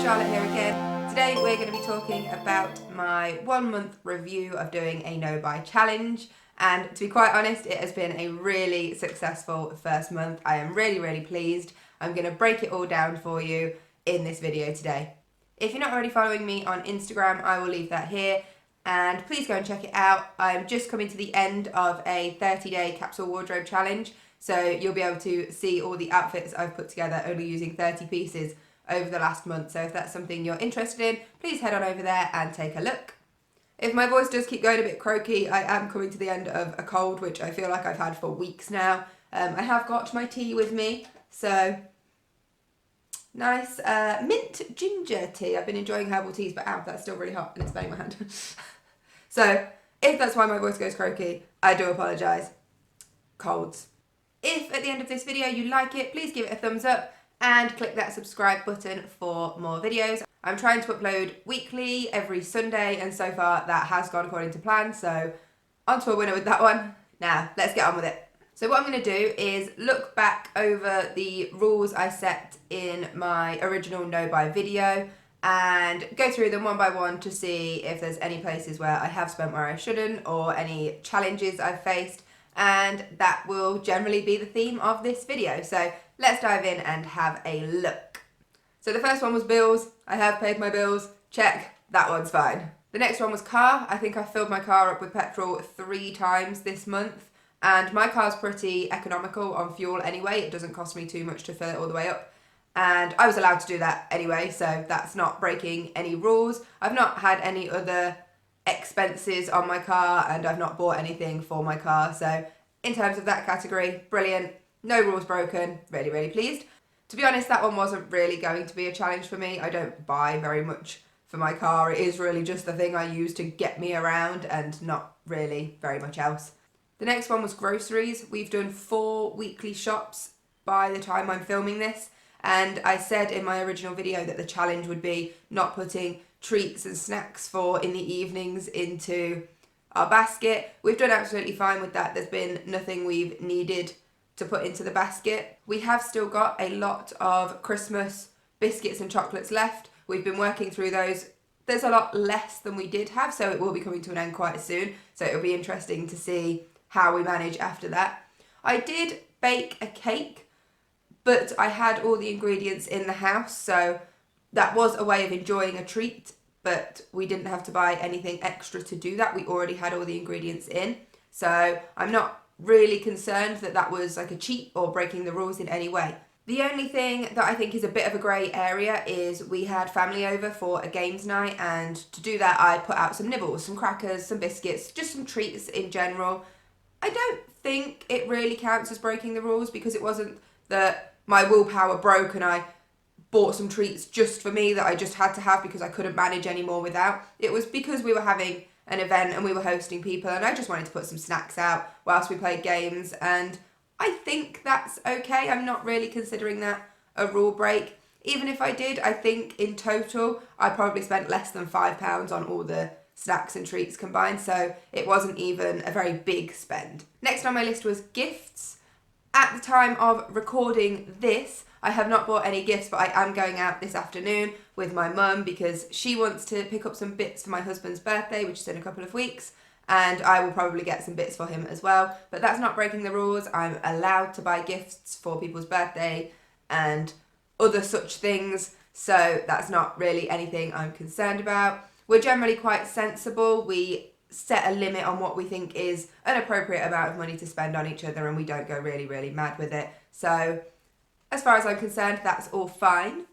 Charlotte here again. Today we're going to be talking about my 1 month review of doing a no buy challenge, and to be quite honest, it has been a really successful first month. I am really pleased. I'm going to break it all down for you in this video today. If you're not already following me on Instagram, I will leave that here, and please go and check it out. I'm just coming to the end of a 30-day capsule wardrobe challenge, so you'll be able to see all the outfits I've put together only using 30 pieces over the last month. So if that's something you're interested in, please head on over there and take a look. If my voice does keep going a bit croaky, I am coming to the end of a cold, which I feel like I've had for weeks now. I have got my tea with me, so nice mint ginger tea. I've been enjoying herbal teas, but ow, that's still really hot and it's burning my hand. So if that's why my voice goes croaky, I do apologise. Colds. If at the end of this video you like it, please give it a thumbs up and click that subscribe button for more videos. I'm trying to upload weekly every Sunday, and so far that has gone according to plan, so on to a winner with that one. Now, let's get on with it. So what I'm going to do is look back over the rules I set in my original no buy video and go through them one by one to see if there's any places where I have spent where I shouldn't, or any challenges I've faced, and that will generally be the theme of this video. So let's dive in and have a look. So the first one was bills. I have paid my bills. Check, that one's fine. The next one was car. I think I filled my car up with petrol 3 times this month, and my car's pretty economical on fuel anyway. It doesn't cost me too much to fill it all the way up, and I was allowed to do that anyway, so that's not breaking any rules. I've not had any other expenses on my car, and I've not bought anything for my car, so in terms of that category, brilliant. No rules broken. Really pleased. To be honest, that one wasn't really going to be a challenge for me. I don't buy very much for my car. It is really just the thing I use to get me around and not really very much else. The next one was groceries. We've done 4 weekly shops by the time I'm filming this, and I said in my original video that the challenge would be not putting treats and snacks for in the evenings into our basket. We've done absolutely fine with that. There's been nothing we've needed to put into the basket. We have still got a lot of Christmas biscuits and chocolates left. We've been working through those. There's a lot less than we did have, so it will be coming to an end quite soon. So it'll be interesting to see how we manage after that. I did bake a cake, but I had all the ingredients in the house, so that was a way of enjoying a treat, but we didn't have to buy anything extra to do that. We already had all the ingredients in, so I'm not really concerned that that was like a cheat or breaking the rules in any way. The only thing that I think is a bit of a grey area is we had family over for a games night, and to do that I put out some nibbles, some crackers, some biscuits, just some treats in general. I don't think it really counts as breaking the rules, because it wasn't that my willpower broke and I bought some treats just for me that I just had to have because I couldn't manage anymore without. It was because we were having an event and we were hosting people, and I just wanted to put some snacks out whilst we played games, and I think that's okay. I'm not really considering that a rule break. Even if I did, I think in total I probably spent less than £5 on all the snacks and treats combined, so it wasn't even a very big spend. Next on my list was gifts. At the time of recording this, I have not bought any gifts, but I am going out this afternoon with my mum because she wants to pick up some bits for my husband's birthday, which is in a couple of weeks, and I will probably get some bits for him as well. But that's not breaking the rules. I'm allowed to buy gifts for people's birthday and other such things, so that's not really anything I'm concerned about. We're generally quite sensible. We set a limit on what we think is an appropriate amount of money to spend on each other, and we don't go really mad with it. So as far as I'm concerned, that's all fine.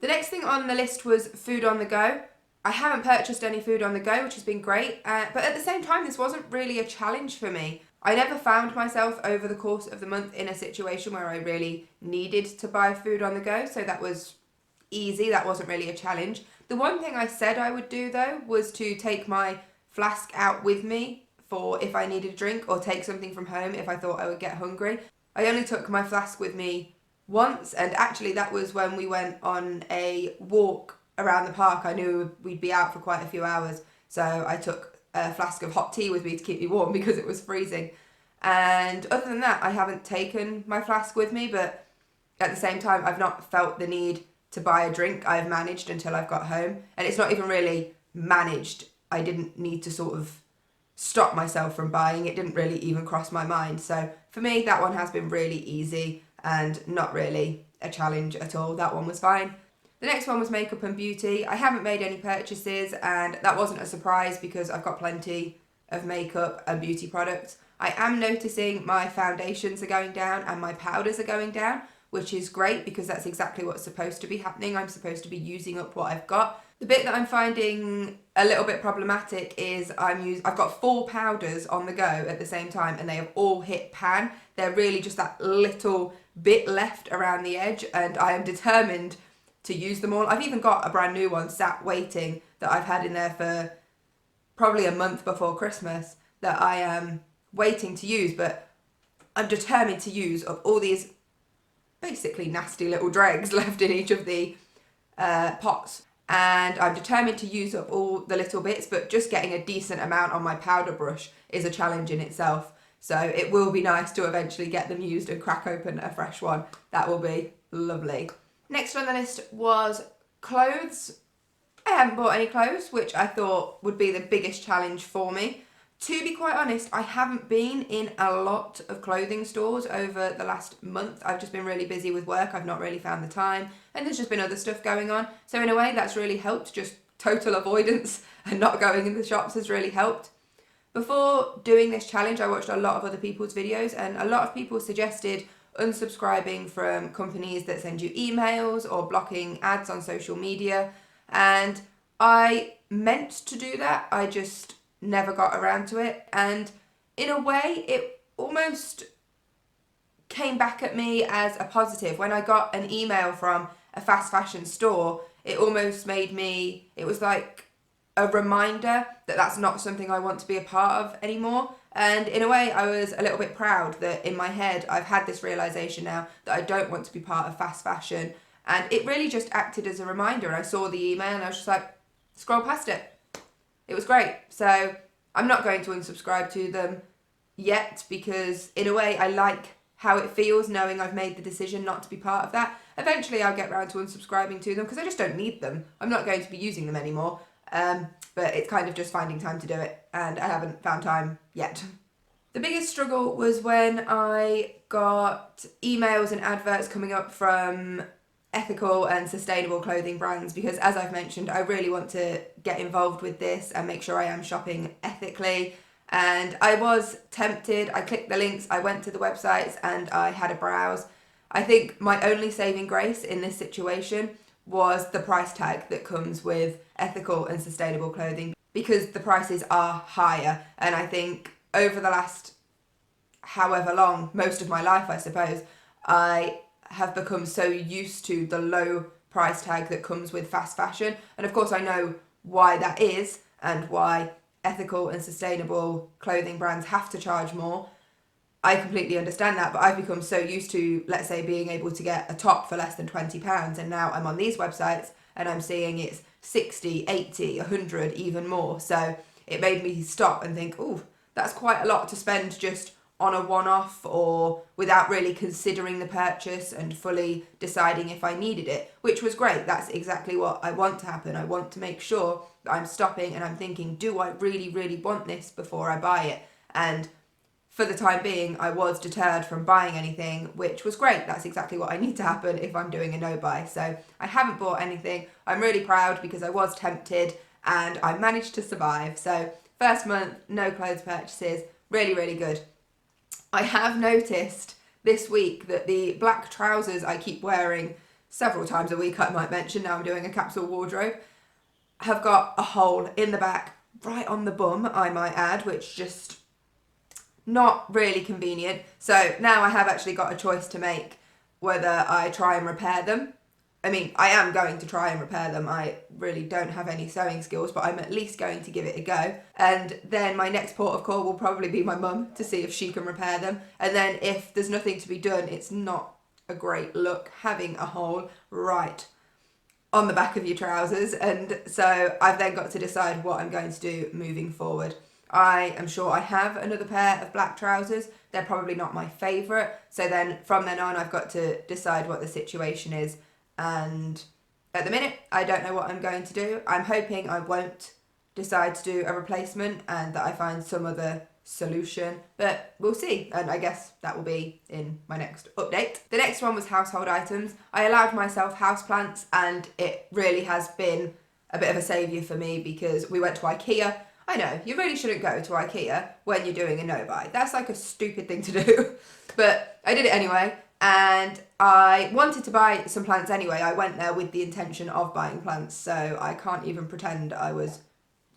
The next thing on the list was food on the go. I haven't purchased any food on the go, which has been great, but at the same time, this wasn't really a challenge for me. I never found myself over the course of the month in a situation where I really needed to buy food on the go, so that was easy. That wasn't really a challenge. The one thing I said I would do, though, was to take my flask out with me for if I needed a drink, or take something from home if I thought I would get hungry. I only took my flask with me once, and actually that was when we went on a walk around the park. I knew we'd be out for quite a few hours, so I took a flask of hot tea with me to keep me warm because it was freezing. And other than that, I haven't taken my flask with me, but at the same time, I've not felt the need to buy a drink. I've managed until I've got home, and it's not even really managed. I didn't need to sort of stop myself from buying. It didn't really even cross my mind. So for me, that one has been really easy and not really a challenge at all. That one was fine. The next one was makeup and beauty. I haven't made any purchases, and that wasn't a surprise because I've got plenty of makeup and beauty products. I am noticing my foundations are going down and my powders are going down, which is great because that's exactly what's supposed to be happening. I'm supposed to be using up what I've got. The bit that I'm finding a little bit problematic is I've got 4 powders on the go at the same time, and they have all hit pan. They're really just that little bit left around the edge, and I am determined to use them all. I've even got a brand new one sat waiting that I've had in there for probably a month before Christmas that I am waiting to use, but I'm determined to use up all these basically nasty little dregs left in each of the pots. And I'm determined to use up all the little bits, but just getting a decent amount on my powder brush is a challenge in itself. So it will be nice to eventually get them used and crack open a fresh one. That will be lovely. Next on the list was clothes. I haven't bought any clothes, which I thought would be the biggest challenge for me. To be quite honest, I haven't been in a lot of clothing stores over the last month. I've just been really busy with work. I've not really found the time, and there's just been other stuff going on. So in a way, that's really helped. Just total avoidance and not going in the shops has really helped. Before doing this challenge, I watched a lot of other people's videos, and a lot of people suggested unsubscribing from companies that send you emails or blocking ads on social media. And I meant to do that. I just never got around to it, and in a way it almost came back at me as a positive. When I got an email from a fast fashion store, it almost made me, it was like a reminder that that's not something I want to be a part of anymore. And in a way I was a little bit proud that in my head I've had this realization now that I don't want to be part of fast fashion, and it really just acted as a reminder. And I saw the email and I was just like, scroll past it. It was great. So I'm not going to unsubscribe to them yet because in a way I like how it feels knowing I've made the decision not to be part of that. Eventually I'll get around to unsubscribing to them because I just don't need them. I'm not going to be using them anymore. But it's kind of just finding time to do it, and I haven't found time yet. The biggest struggle was when I got emails and adverts coming up from ethical and sustainable clothing brands, because as I've mentioned, I really want to get involved with this and make sure I am shopping ethically. And I was tempted. I clicked the links, I went to the websites, and I had a browse. I think my only saving grace in this situation was the price tag that comes with ethical and sustainable clothing, because the prices are higher. And I think over the last however long, most of my life I suppose, I have become so used to the low price tag that comes with fast fashion. And of course I know why that is and why ethical and sustainable clothing brands have to charge more. I completely understand that, but I've become so used to, let's say, being able to get a top for less than £20, and now I'm on these websites and I'm seeing it's 60, 80, 100, even more. So it made me stop and think, oh, that's quite a lot to spend just on a one-off or without really considering the purchase and fully deciding if I needed it, which was great. That's exactly what I want to happen. I want to make sure that I'm stopping and I'm thinking, do I really, really want this before I buy it? And for the time being, I was deterred from buying anything, which was great. That's exactly what I need to happen if I'm doing a no-buy. So I haven't bought anything. I'm really proud because I was tempted and I managed to survive. So first month, no clothes purchases, really, really good. I have noticed this week that the black trousers I keep wearing several times a week, I might mention, now I'm doing a capsule wardrobe, have got a hole in the back, right on the bum, I might add, which just not really convenient. So now I have actually got a choice to make whether I try and repair them. I mean, I am going to try and repair them. I really don't have any sewing skills, but I'm at least going to give it a go. And then my next port of call will probably be my mum to see if she can repair them. And then if there's nothing to be done, it's not a great look having a hole right on the back of your trousers. And so I've then got to decide what I'm going to do moving forward. I am sure I have another pair of black trousers. They're probably not my favourite. So then from then on, I've got to decide what the situation is and at the minute, I don't know what I'm going to do. I'm hoping I won't decide to do a replacement and that I find some other solution, but we'll see, and I guess that will be in my next update. The next one was household items. I allowed myself houseplants, and it really has been a bit of a saviour for me because we went to IKEA. I know, you really shouldn't go to IKEA when you're doing a no-buy. That's like a stupid thing to do, but I did it anyway, and I wanted to buy some plants anyway. I went there with the intention of buying plants, so I can't even pretend I was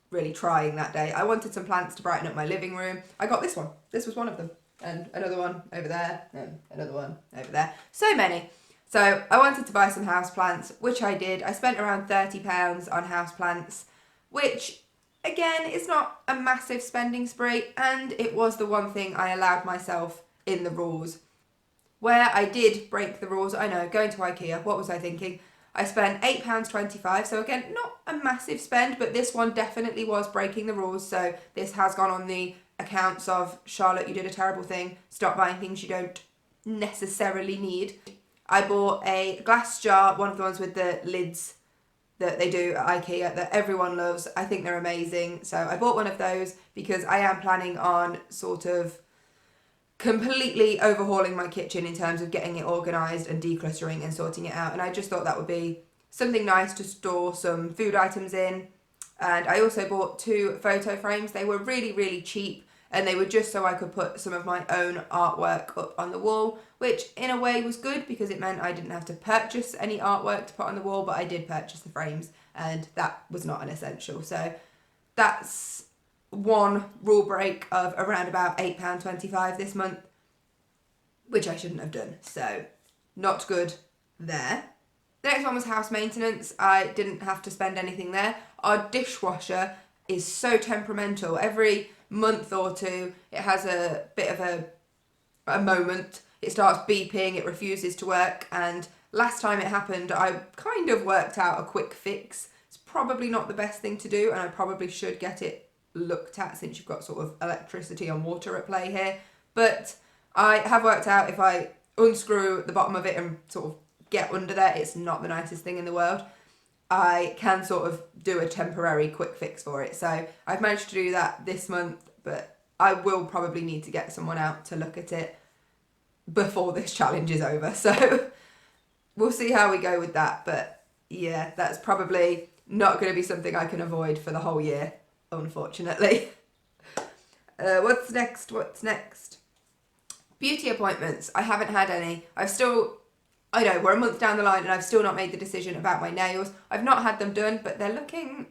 really trying that day. I wanted some plants to brighten up my living room. I got this one. This was one of them. And another one over there. And another one over there. So many. So I wanted to buy some houseplants, which I did. I spent around £30 on houseplants, which again is not a massive spending spree, and it was the one thing I allowed myself in the rules. Where I did break the rules, I know, going to IKEA, what was I thinking? I spent £8.25, so again, not a massive spend, but this one definitely was breaking the rules, so this has gone on the accounts of, Charlotte, you did a terrible thing, stop buying things you don't necessarily need. I bought a glass jar, one of the ones with the lids that they do at IKEA that everyone loves. I think they're amazing, so I bought one of those because I am planning on sort of completely overhauling my kitchen in terms of getting it organised and decluttering and sorting it out, and I just thought that would be something nice to store some food items in. And I also bought 2 photo frames. They were really cheap, and they were just so I could put some of my own artwork up on the wall, which in a way was good because it meant I didn't have to purchase any artwork to put on the wall, but I did purchase the frames, and that was not an essential. So that's one rule break of around about £8.25 this month, which I shouldn't have done, so not good there. The next one was house maintenance. I didn't have to spend anything there. Our dishwasher is so temperamental. Every month or two it has a bit of a moment. It starts beeping, it refuses to work, and last time it happened I kind of worked out a quick fix. It's probably not the best thing to do, and I probably should get it looked at since you've got sort of electricity and water at play here, but I have worked out if I unscrew the bottom of it and sort of get under there, it's not the nicest thing in the world. I can sort of do a temporary quick fix for it, so I've managed to do that this month, but I will probably need to get someone out to look at it before this challenge is over, so we'll see how we go with that. But yeah, that's probably not going to be something I can avoid for the whole year, unfortunately. What's next? Beauty appointments. I haven't had any. I know, we're a month down the line and I've still not made the decision about my nails. I've not had them done, but they're looking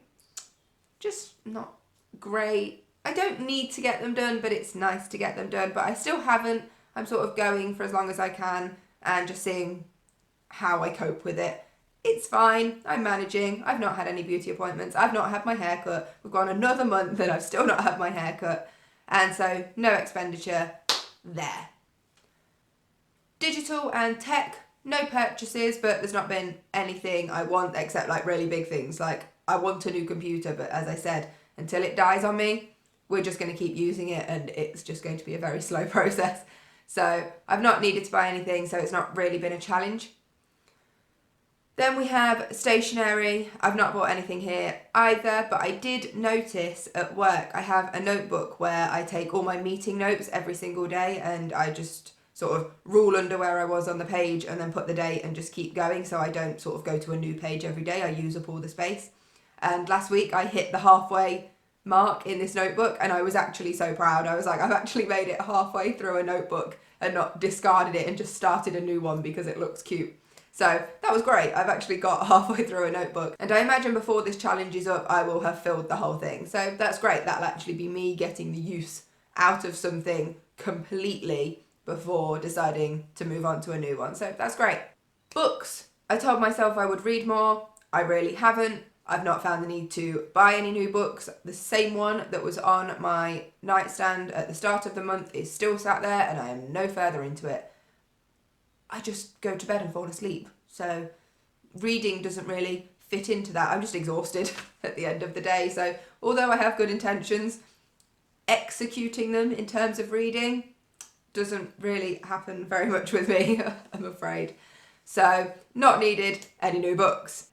just not great. I don't need to get them done, but it's nice to get them done, but I still haven't. I'm sort of going for as long as I can and just seeing how I cope with it. It's fine, I'm managing. I've not had any beauty appointments. I've not had my hair cut. We've gone another month and I've still not had my hair cut. And so no expenditure there. Digital and tech, no purchases, but there's not been anything I want except like really big things. Like I want a new computer, but as I said, until it dies on me, we're just going to keep using it and it's just going to be a very slow process. So I've not needed to buy anything, so it's not really been a challenge. Then we have stationery. I've not bought anything here either, but I did notice at work I have a notebook where I take all my meeting notes every single day, and I just sort of rule under where I was on the page and then put the date and just keep going, so I don't sort of go to a new page every day. I use up all the space. And last week I hit the halfway mark in this notebook and I was actually so proud. I was like, I've actually made it halfway through a notebook and not discarded it and just started a new one because it looks cute. So that was great. I've actually got halfway through a notebook, and I imagine before this challenge is up I will have filled the whole thing. So that's great. That'll actually be me getting the use out of something completely before deciding to move on to a new one. So that's great. Books. I told myself I would read more. I really haven't. I've not found the need to buy any new books. The same one that was on my nightstand at the start of the month is still sat there and I am no further into it. I just go to bed and fall asleep. So reading doesn't really fit into that. I'm just exhausted at the end of the day. So although I have good intentions, executing them in terms of reading doesn't really happen very much with me, I'm afraid. So not needed any new books.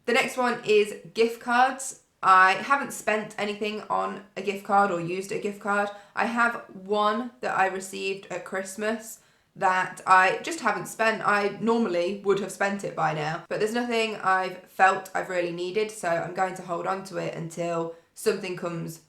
The next one is gift cards. I haven't spent anything on a gift card or used a gift card. I have one that I received at Christmas that I just haven't spent. I normally would have spent it by now, but there's nothing I've felt I've really needed, so I'm going to hold on to it until something comes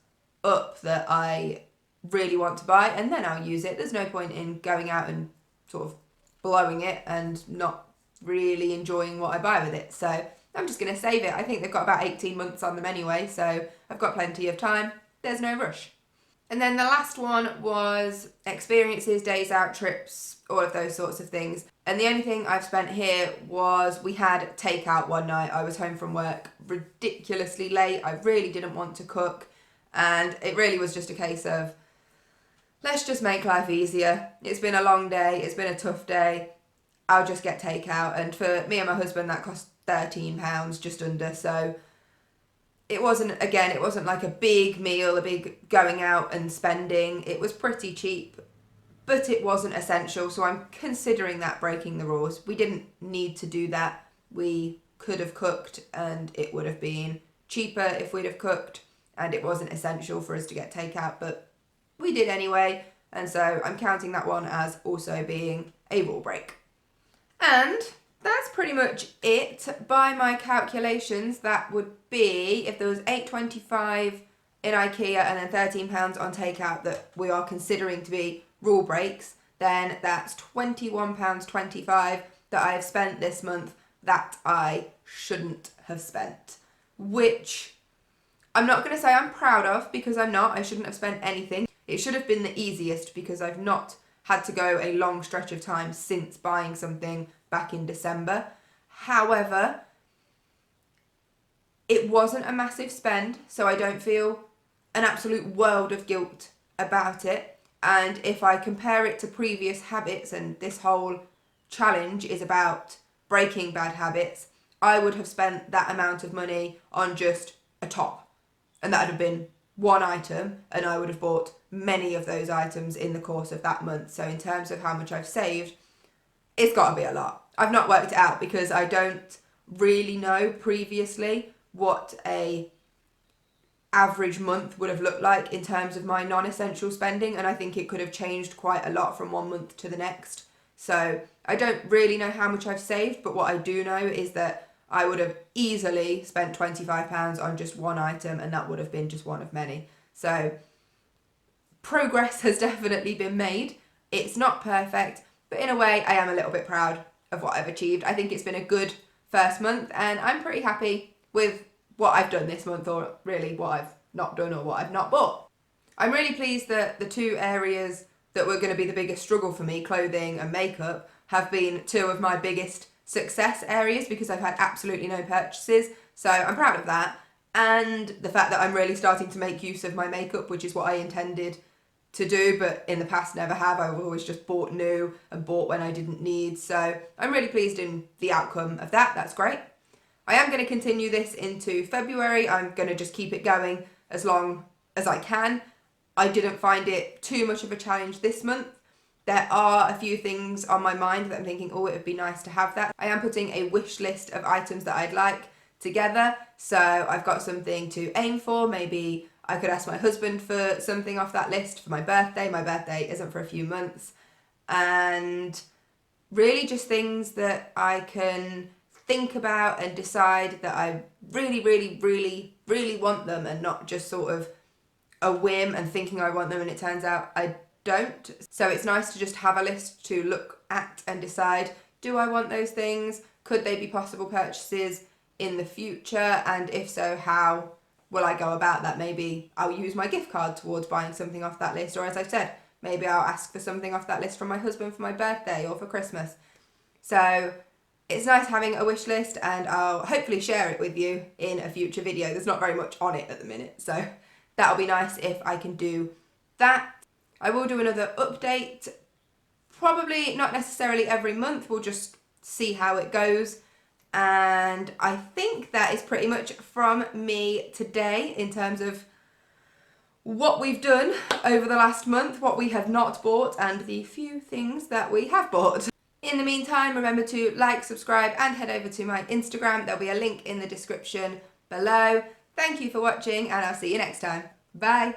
up that I really want to buy, and then I'll use it. There's no point in going out and sort of blowing it and not really enjoying what I buy with it. So I'm just going to save it. I think they've got about 18 months on them anyway, so I've got plenty of time. There's no rush. And then the last one was experiences, days out, trips, all of those sorts of things. And the only thing I've spent here was we had takeout one night. I was home from work ridiculously late. I really didn't want to cook. And it really was just a case of, let's just make life easier. It's been a long day. It's been a tough day. I'll just get takeout. And for me and my husband, that cost £13, just under. So it wasn't like a big meal, a big going out and spending. It was pretty cheap, but it wasn't essential. So I'm considering that breaking the rules. We didn't need to do that. We could have cooked and it would have been cheaper if we'd have cooked, and it wasn't essential for us to get takeout, but we did anyway. And so I'm counting that one as also being a rule break. And that's pretty much it. By my calculations, that would be, if there was $8.25 in IKEA and then £13 on takeout that we are considering to be rule breaks, then that's £21.25 that I have spent this month that I shouldn't have spent. Which I'm not going to say I'm proud of, because I'm not. I shouldn't have spent anything. It should have been the easiest because I've not had to go a long stretch of time since buying something back in December. However, it wasn't a massive spend, so I don't feel an absolute world of guilt about it. And if I compare it to previous habits, and this whole challenge is about breaking bad habits, I would have spent that amount of money on just a top. And that would have been one item, and I would have bought many of those items in the course of that month. So in terms of how much I've saved, it's got to be a lot. I've not worked it out because I don't really know previously what a average month would have looked like in terms of my non-essential spending, and I think it could have changed quite a lot from one month to the next. So I don't really know how much I've saved, but what I do know is that I would have easily spent £25 on just one item, and that would have been just one of many. So progress has definitely been made. It's not perfect, but in a way I am a little bit proud of what I've achieved. I think it's been a good first month, and I'm pretty happy with what I've done this month, or really what I've not done or what I've not bought. I'm really pleased that the two areas that were going to be the biggest struggle for me, clothing and makeup, have been two of my biggest success areas because I've had absolutely no purchases. So I'm proud of that. And the fact that I'm really starting to make use of my makeup, which is what I intended to do, but in the past never have. I've always just bought new and bought when I didn't need. So I'm really pleased in the outcome of that. That's great. I am going to continue this into February. I'm going to just keep it going as long as I can. I didn't find it too much of a challenge this month. There are a few things on my mind that I'm thinking, oh, it would be nice to have that. I am putting a wish list of items that I'd like together. So I've got something to aim for. Maybe I could ask my husband for something off that list for my birthday. My birthday isn't for a few months. And really just things that I can think about and decide that I really, really, really, really want them, and not just sort of a whim and thinking I want them and it turns out I don't. So it's nice to just have a list to look at and decide, do I want those things? Could they be possible purchases in the future? And if so, how will I go about that? Maybe I'll use my gift card towards buying something off that list, or as I said, maybe I'll ask for something off that list from my husband for my birthday or for Christmas. So it's nice having a wish list, and I'll hopefully share it with you in a future video. There's not very much on it at the minute, so that'll be nice if I can do that. I will do another update, probably not necessarily every month. We'll just see how it goes. And I think that is pretty much from me today in terms of what we've done over the last month, what we have not bought, and the few things that we have bought. In the meantime, remember to like, subscribe, and head over to my Instagram. There'll be a link in the description below. Thank you for watching, and I'll see you next time. Bye.